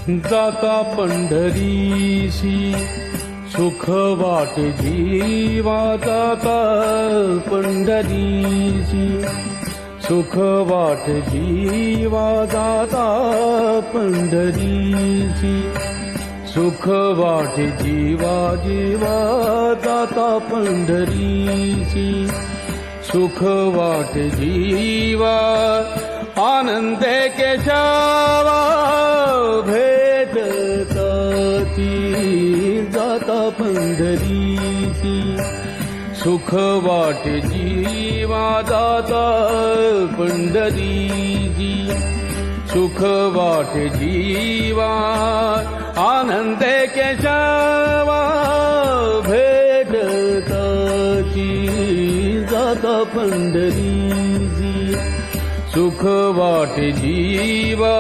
जाता पंढरीसी सुख वाटे जीवा जाता पंढरीसी सुख वाटे जीवा जाता पंढरीसी सुख वाटे जीवा जीवा जाता पंढरीसी सुख वाटे जीवा आनंदे केशवा भेटताती जाता पंढरीसी सुख वाटे जीवा जाता पंढरीसी सुख वाटे जीवा आनंदे केशवा भेटताती जाता पंढरीसी सुख वाटे जीवा